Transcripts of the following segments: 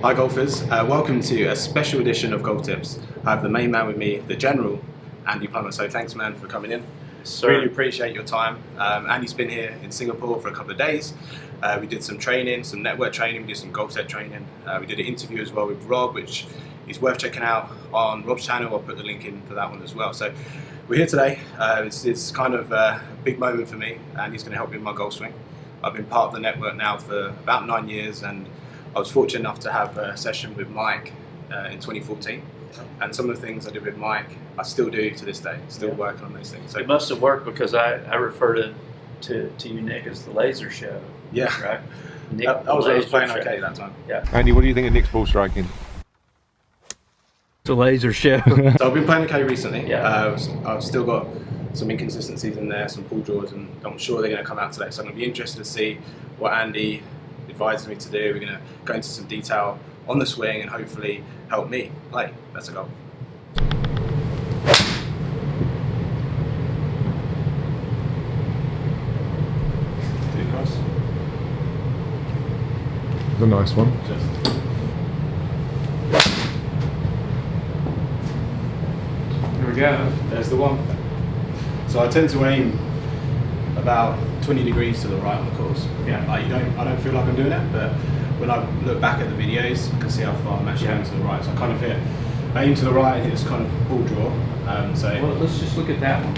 Hi golfers, welcome to a special edition of Golf Tips. I have the main man with me, the General, Andy Plummer. So thanks man for coming in. Really appreciate your time. Andy's been here in Singapore for a couple of days. We did some training, some network training, we did some golf set training. We did an interview as well with Rob, which is worth checking out on Rob's channel. I'll put the link in for that one as well. So we're here today. It's kind of a big moment for me. Andy's going to help me with my golf swing. I've been part of the network now for about 9 years, and I was fortunate enough to have a session with Mike in 2014, and some of the things I did with Mike I still do to this day, still working on those things. So it must have worked, because I refer to you, Nick, as the laser show. Yeah, right. Nick, I was playing okay that time. Yeah. Andy, what do you think of Nick's ball striking? It's a laser show. So I've been playing okay recently. Yeah. I've still got some inconsistencies in there, some pull draws, and I'm sure they're going to come out today. So I'm going to be interested to see what Andy advises me to do. We're going to go into some detail on the swing and hopefully help me play. That's a goal. Do cross. The nice one. Here we go. There's the one. So I tend to aim about 20 degrees to the right on the course. Yeah. Like I don't feel like I'm doing it, but when I look back at the videos, I can see how far I'm actually aiming to the right. So I kind of I aim to the right, and it's kind of pull draw. Well, let's just look at that one.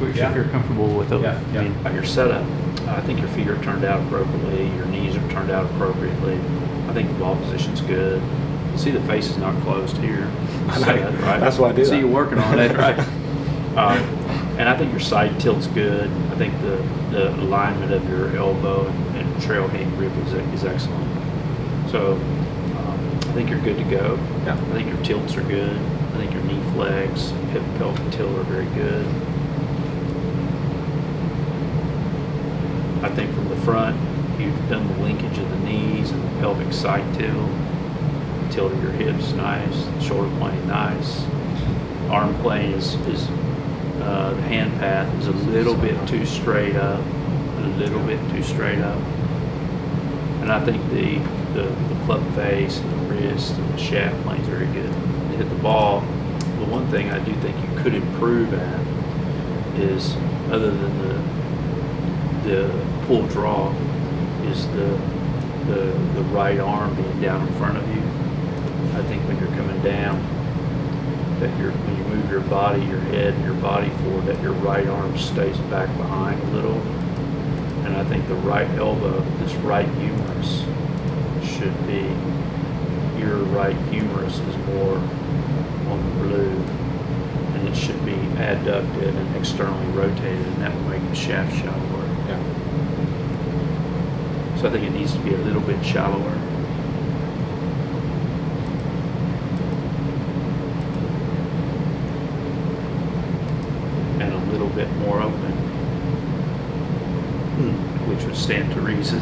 If you're comfortable with it, I mean, your setup, I think your feet are turned out appropriately, your knees are turned out appropriately. I think the ball position's good. You see the face is not closed here. I know, right? That's why I do that. So you're working on it, right? And I think your side tilt's good. I think the alignment of your elbow and trail hand grip is excellent. So I think you're good to go. Yeah. I think your tilts are good. I think your knee flex, hip pelvic tilt are very good. I think from the front, you've done the linkage of the knees and the pelvic side tilt. Tilt of your hips nice, shoulder plane nice. Arm plane is the hand path is a little bit too straight up, and I think the club face and the wrist and the shaft plane's very good. To hit the ball, the one thing I do think you could improve at is, other than the pull draw, is the right arm being down in front of you. I think when you're coming down, that when you move your body, your head and your body forward, that your right arm stays back behind a little. And I think the right elbow, this right humerus, should be, your right humerus is more on the blue, and it should be adducted and externally rotated, and that will make the shaft shallower. Yeah. So I think it needs to be a little bit shallower. And a little bit more open, which would stand to reason,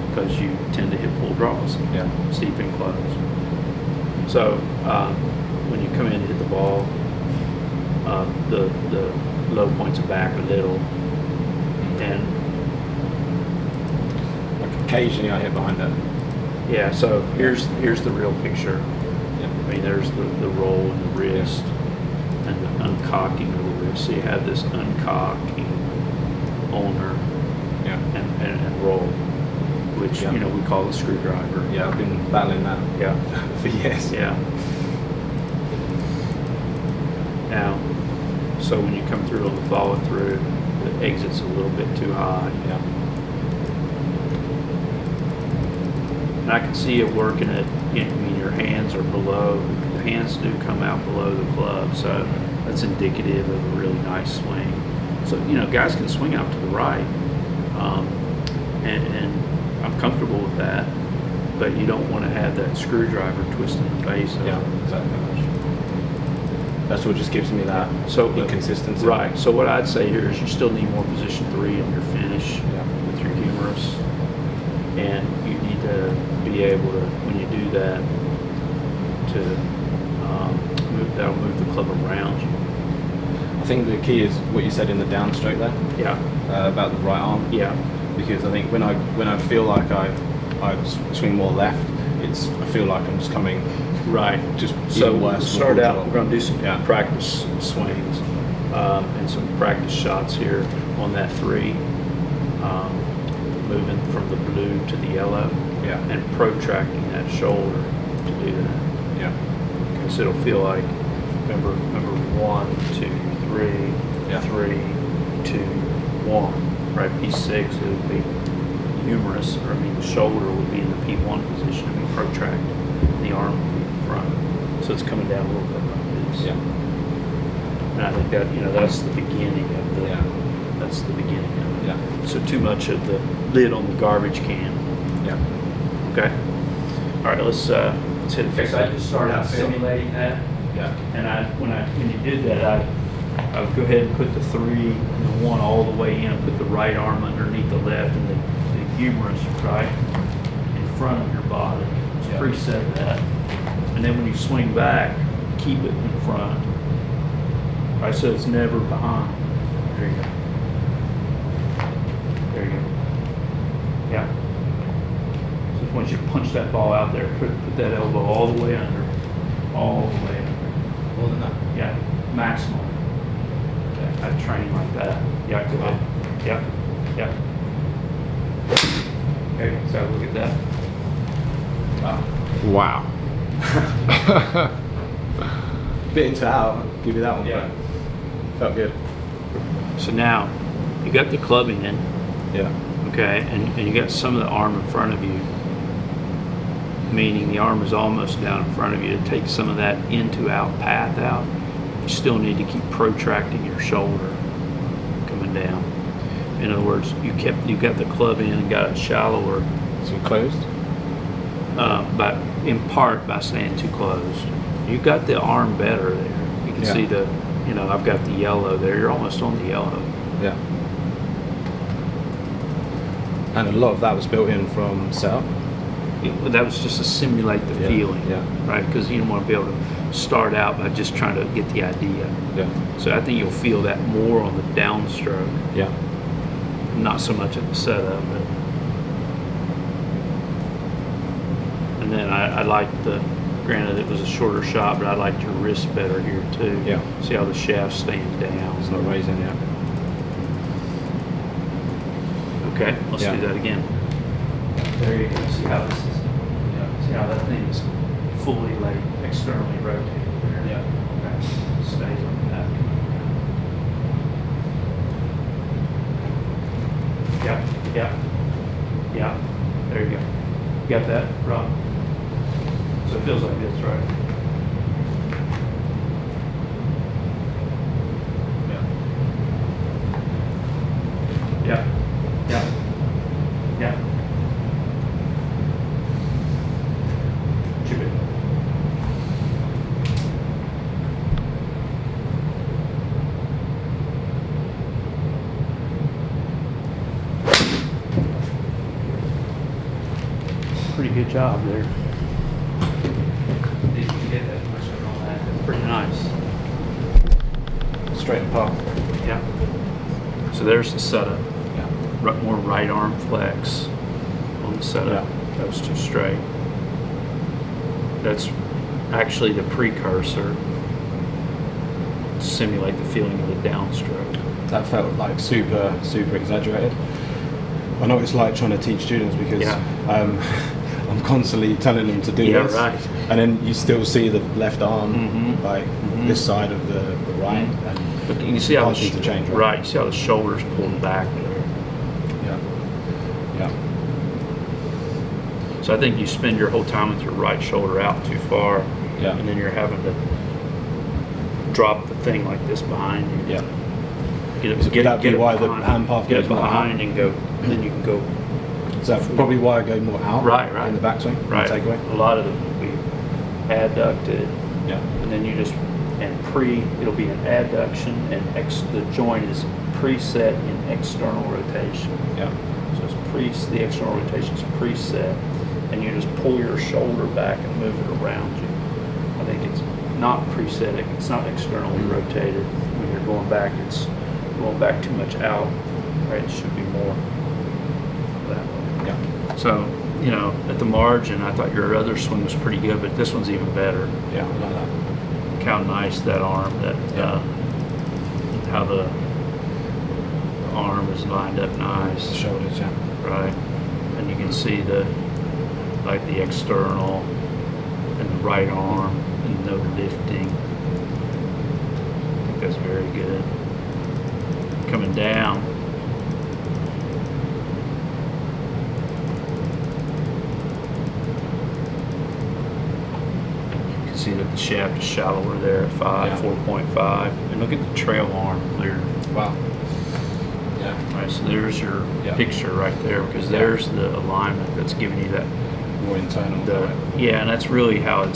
because you tend to hit pull draws, steep and close. So when you come in to hit the ball, the low points are back a little, and Like occasionally I hit behind it. yeah. So here's the real picture. I mean, there's the roll in the wrist and the uncocking of the wrist. So you have this uncocking, ulnar, and roll, which we call the screwdriver. Yeah, I've been battling that. Yeah. For years. Yeah. Now, so when you come through on the follow through, the exit's a little bit too high. Yeah. And I can see you working it. I mean, your hands are below. The hands do come out below the club, so that's indicative of a really nice swing. So guys can swing out to the right, and I'm comfortable with that. But you don't want to have that screwdriver twisting the face. Yeah, exactly. That's what just gives me that inconsistency. Right. So what I'd say here is you still need more position 3 on your finish with your humerus, and you need to be able to, when you do that, to that'll move the club around you. I think the key is what you said in the downstroke there. Yeah. About the right arm. Yeah. Because I think when I feel like I swing more left, I feel like I'm just coming Right. just So even we'll worse. start out, we're going to do some Yeah. practice swings and some practice shots here on that 3, moving from the blue to the yellow, Yeah. and protracting that shoulder to do that. Yeah. So it'll feel like, remember 1, 2, 3, Yeah. 3, 2, 1. Right, P6 it would be humerus, or the shoulder would be in the P1 position and be protracted. The arm would be in front. So it's coming down a little bit like this. Yeah. And I think that, that's the beginning of the, Yeah. that's the beginning of it. Yeah. So too much of the lid on the garbage can. Yeah. Okay. All right, let's hit it. Okay, so I just started Yeah, feel. simulating that. Yeah. And when you did that, I would go ahead and put the 3 and the 1 all the way in, put the right arm underneath the left, and the humerus right in front of your body. Just Yeah. preset that. And then when you swing back, keep it in front. All right, so it's never behind. There you go. There you go. Yeah. So once you punch that ball out there, put that elbow all the way under. All the way under. More than that. Yeah, maximum. Okay, I train like that. Yeah, go ahead. Yeah, yeah. Okay, so look at that. Wow. Wow. Bit into out. I'll give you that one. Yeah. But felt good. So now, you got the clubbing in, Yeah. okay, and you got some of the arm in front of you, meaning the arm is almost down in front of you. To take some of that into out path out, you still need to keep protracting your shoulder coming down. In other words, you got the club in and got it shallower, So closed. but in part by staying too close. You got the arm better there. You can Yeah. see I've got the yellow there. You're almost on the yellow. Yeah. And a lot of that was built in from setup. That was just to simulate the Yeah, feeling, yeah. right? Because you don't want to be able to start out by just trying to get the idea. Yeah. So I think you'll feel that more on the downstroke, Yeah. not so much at the setup. And then I liked granted it was a shorter shot, but I liked your wrist better here too. Yeah. See how the shaft stands down. It's not raising yet. Okay, let's Yeah. do that again. There you go. See how this is? Yeah. See how that thing is fully externally rotated there? Yeah. Okay. Stays like that. Yeah, yeah, yeah. There you go. You got that, Rob? So it feels like this, right? Yeah. Yeah. Yeah. Chip it. Pretty good job there. Did you get that much on that? That's pretty nice. Straight and path. Yeah. So there's the setup. Yeah. More right arm flex on the setup. Yeah. That was too straight. That's actually the precursor to simulate the feeling of the downstroke. That felt like super exaggerated. I know it's like trying to teach students because I'm constantly telling them to do this. Right. And then you still see the left arm, Mhm. like Mhm. this side of the right. And But you see how hard to change, right? right? You see how the shoulders pulled back there. Yeah. Yeah. So I think you spend your whole time with your right shoulder out too far, Yeah. and then you're having to drop the thing like this behind you. Yeah. Get it, Would that be why the hand path get goes it more behind out? and go. Then you can go. So that's probably why I go more out. Right. In the backswing. Right. Takeaway. A lot of them will be adducted, Yeah. and then you just it'll be an adduction, and the joint is preset in external rotation. Yeah. So it's the external rotation is preset, and you just pull your shoulder back and move it around you. I think it's not preset, it's not externally rotated. When you're going back, it's going back too much out, right? It should be more that way. Yeah. So you know, at the margin, I thought your other swing was pretty good, but this one's even better. Yeah, I like that. Look how nice that arm, how the arm is lined up nice. The shoulders, yeah. Right. And you can see the external and the right arm and no lifting. I think that's very good. Coming down. You can see that the shaft is shallower there at 4.5. And look at the trail arm clear. Wow. Yeah. Right, so there's your picture right there, because there's the alignment that's giving you that more internal. Yeah, and that's really how the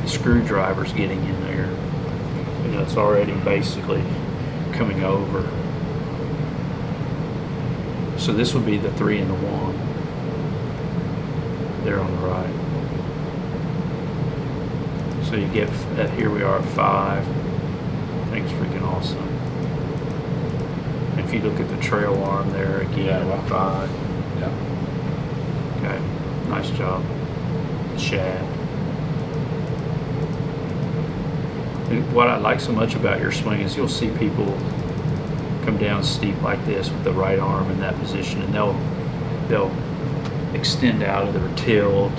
screwdriver's getting in there. You know, it's already basically coming over. So this would be the 3 and the 1. There on the right. So you get here we are at 5. I think it's freaking awesome. If you look at the trail arm there again, 5. Yeah. Okay, nice job. Shaft. What I like so much about your swing is you'll see people come down steep like this with the right arm in that position, and they'll extend out of their tilt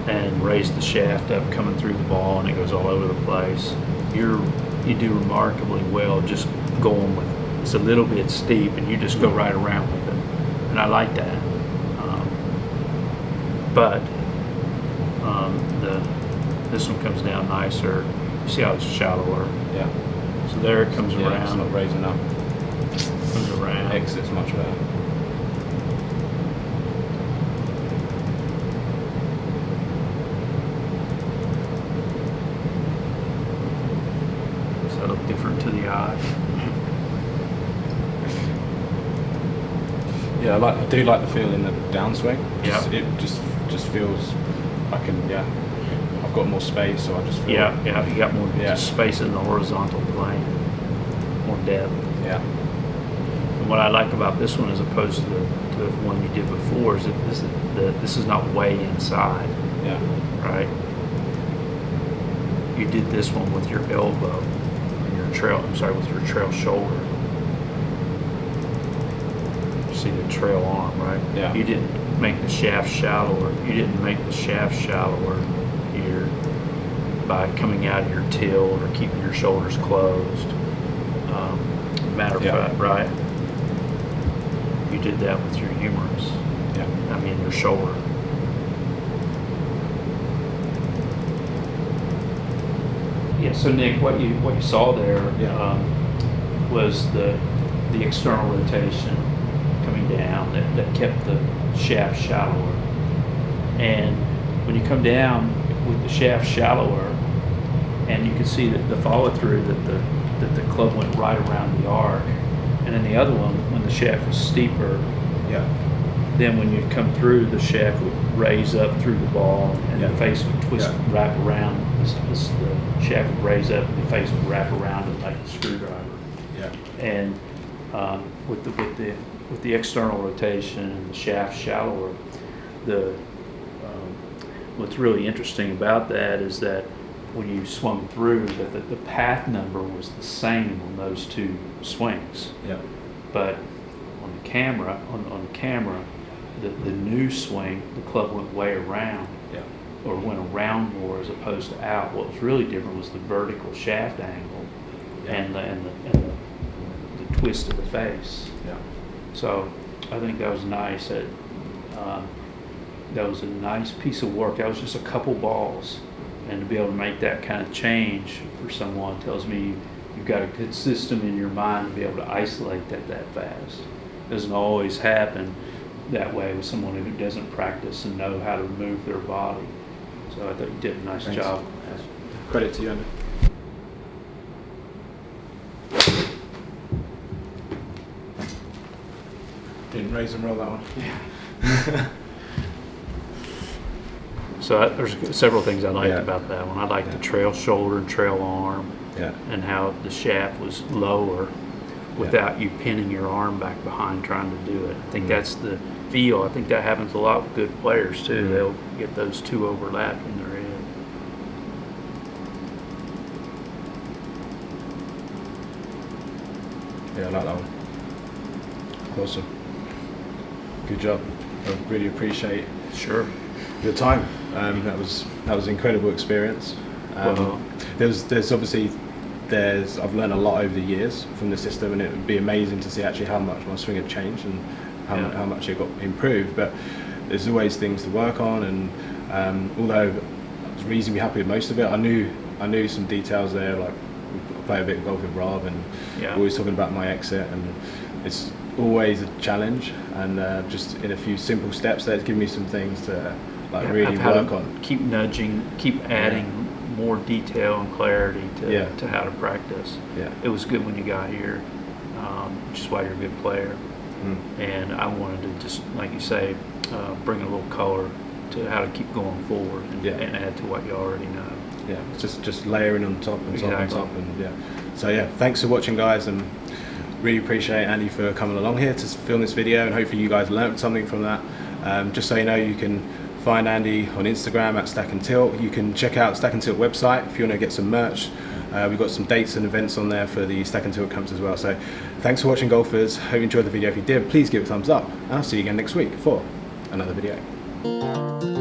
and raise the shaft up coming through the ball, and it goes all over the place. You do remarkably well just going with it's a little bit steep, and you just go right around with it, and I like that. But this one comes down nicer. You see how it's shallower? Yeah. So there it comes around. It's not raising up. Comes around. Exit's much better. Does that look different to the eye? Yeah, I do like the feel in the downswing. Yeah. It just feels I can I've got more space, so I just feel You got more space in the horizontal plane, more depth. Yeah. And what I like about this one as opposed to the one you did before is that this is not way inside. Yeah. Right? You did this one with your elbow and with your trail shoulder. See the trail arm, right? Yeah. You didn't make the shaft shallower. You didn't make the shaft shallower here by coming out of your tilt or keeping your shoulders closed. Matter of fact, right? You did that with your humerus. Yeah. I mean your shoulder. Yeah. So Nick, what you saw there was the external rotation coming down that kept the shaft shallower. And when you come down with the shaft shallower, and you can see that the follow through that the club went right around the arc, and then the other one when the shaft was steeper, then when you come through, the shaft would raise up through the ball, and the face would twist, wrap around. The shaft would raise up, and the face would wrap around it like a screwdriver. Yeah. And with the external rotation and the shaft shallower, what's really interesting about that is that when you swung through, that the path number was the same on those two swings. Yeah. But on the camera, the new swing, the club went way around. Yeah. Or went around more as opposed to out. What was really different was the vertical shaft angle and the twist of the face. Yeah. So I think that was nice. That was a nice piece of work. That was just a couple balls, and to be able to make that kind of change for someone tells me you've got a good system in your mind to be able to isolate that fast. It doesn't always happen that way with someone who doesn't practice and know how to move their body. So I thought you did a nice job. Credit to you, Andy. Didn't raise and roll that one. Yeah. So there's several things I liked about that one. I liked the trail shoulder and trail arm, and how the shaft was lower without you pinning your arm back behind trying to do it. I think that's if feel. I think that happens a lot with good players too. They'll get those two overlapped in their head. Yeah, I like that one. Awesome. Good job. I really appreciate your time. That was an incredible experience. Well, there's obviously I've learned a lot over the years from the system, and it would be amazing to see actually how much my swing had changed and how much it got improved. But there's always things to work on, and although I was reasonably happy with most of it, I knew some details there, like I play a bit of golf with Rob, and always talking about my exit, and it's always a challenge, and just in a few simple steps there, it's given me some things to like really work on. Keep nudging, keep adding more detail and clarity to how to practice. It was good when you got here, which is why you're a good player. And I wanted to just, like you say, bring a little color to how to keep going forward and add to what you already know. Yeah, just layering on top and top and top, and So thanks for watching, guys, and really appreciate Andy for coming along here to film this video, and hopefully you guys learned something from that. Just so you know, you can find Andy on Instagram at Stack and Tilt. You can check out Stack and Tilt website if you want to get some merch. We've got some dates and events on there for the Stack and Tilt camps as well. So thanks for watching, golfers. Hope you enjoyed the video. If you did, please give it a thumbs up, and I'll see you again next week for another video.